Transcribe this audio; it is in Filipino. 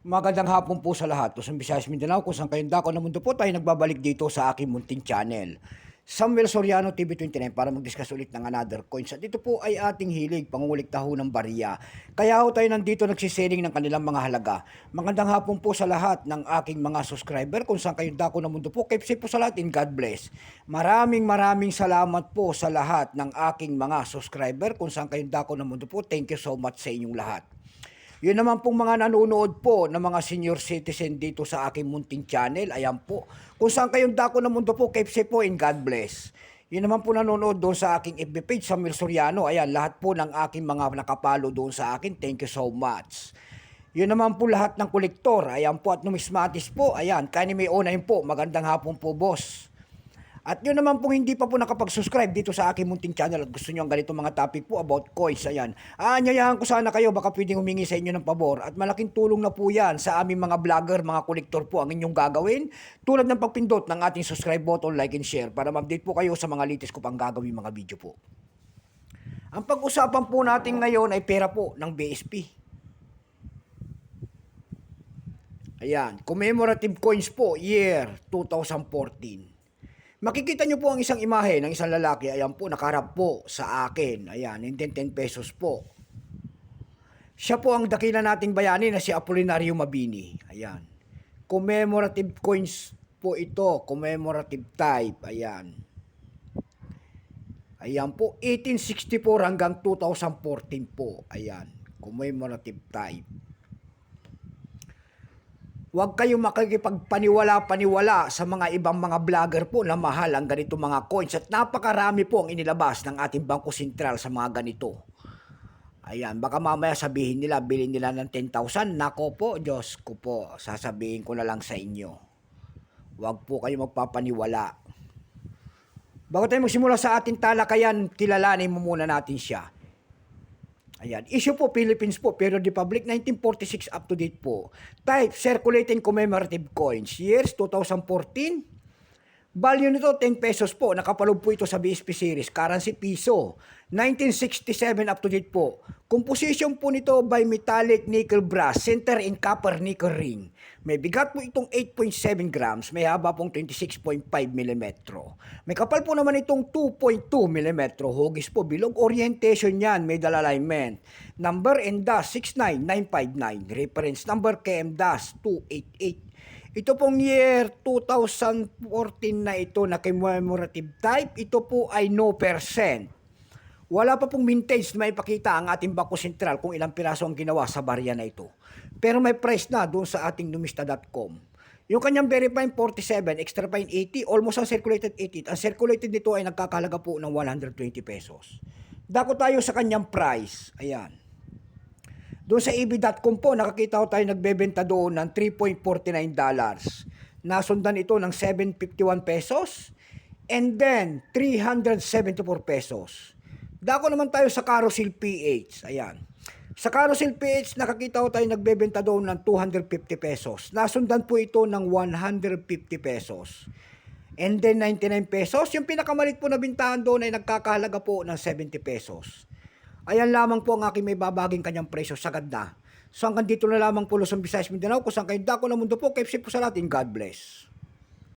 Magandang hapon po sa lahat. Luzon, Visayas, Mindanao, kung saan kayong dako ng mundo po tayo nagbabalik dito sa aking munting channel. Samuel Soriano TV 29 para mag-discuss ulit ng another coins. At ito po ay ating hilig, pangungulikta ho ng bariya. Kaya ho tayo nandito nagsiselling ng kanilang mga halaga. Magandang hapon po sa lahat ng aking mga subscriber kung saan kayong dako ng mundo po. Keep safe po sa lahat and God bless. Maraming salamat po sa lahat ng aking mga subscriber kung saan kayong dako ng mundo po. Thank you so much sa inyong lahat. Yun naman pong mga nanonood po ng mga senior citizen dito sa aking munting channel. Ayan po. Kung saan kayong dako ng mundo po, keep safe po and God bless. Yun naman po nanonood doon sa aking FB page, Samuel Soriano. Ayan, lahat po ng aking mga nakapalo doon sa akin. Thank you so much. Yun naman po lahat ng kolektor. Ayan po at numismatis po. Ayan, kani may onahin po. Magandang hapon po, boss. At yun naman pong hindi pa po nakapag-subscribe dito sa aking munting channel at gusto nyo ang ganito mga topic po about coins, ayan. Aanyayahan ko sana kayo, baka pwedeng humingi sa inyo ng pabor. At malaking tulong na po yan sa aming mga vlogger, mga kolektor po ang inyong gagawin. Tulad ng pagpindot ng ating subscribe button, like and share para ma-update po kayo sa mga latest ko pang gagawin mga video po. Ang pag-usapan po natin ngayon ay pera po ng BSP. Ayan, commemorative coins po, year 2014. Makikita nyo po ang isang imahe ng isang lalaki. Ayan po, nakaharap po sa akin. Ayan, 10 pesos po. Siya po ang dakila nating bayani na si Apolinario Mabini. Ayan. Commemorative coins po ito. Commemorative type. Ayan. Ayan po, 1864 hanggang 2014 po. Ayan, commemorative type. Huwag kayong makikipagpaniwala-paniwala sa mga ibang mga vlogger po na mahal ang ganito mga coins. At napakarami po ang inilabas ng ating Bangko Sentral sa mga ganito. Ayan, baka mamaya sabihin nila, bilhin nila ng 10,000. Nako po, Diyos ko po, sasabihin ko na lang sa inyo. Huwag po kayong magpapaniwala. Bago tayo magsimula sa ating talakayan, kilalanin mo muna natin siya. Ayan, issue po Philippines po, Period Republic 1946 up to date po. Type, circulating commemorative coins. Years 2014. Value nito 10 pesos po. Nakapaloob po ito sa BSP series. Currency piso. 1967 up to date po. Composition po nito by metallic nickel brass. Center in copper nickel ring. May bigat po itong 8.7 grams. May haba pong 26.5 mm. May kapal po naman itong 2.2 mm. Hugis po. Bilog orientation yan. May dal alignment. Number N-69959. Reference number KM-288. Ito pong year 2014 na ito na commemorative type, ito po ay no percent. Wala pa pong vintage na maipakita ang ating Bangko Sentral kung ilang piraso ang ginawa sa barya na ito. Pero may price na doon sa ating numista.com. Yung kanyang verifying 47, extra fine 80, almost ang circulated 88. Ang circulated nito ay nagkakalaga po ng 120 pesos. Dako tayo sa kanyang price. Ayan. Doon sa EB.com po, nakakita ko tayo nagbebenta doon ng $3.49. Nasundan ito ng 751 pesos and then 374 pesos. Dako naman tayo sa Carousel PH. Ayan. Sa Carousel PH, nakakita ko tayo nagbebenta doon ng 250 pesos. Nasundan po ito ng 150 pesos. And then 99 pesos. Yung pinakamalit po na bintahan doon ay nagkakahalaga po ng 70 pesos. Ayan lamang po ang aking may babaging kanyang presyo, sagad na. So hanggang dito na lamang po Luzon, Visayas, Mindanao, kung saan kayo dako ng mundo po, keep safe po sa lahat, God bless.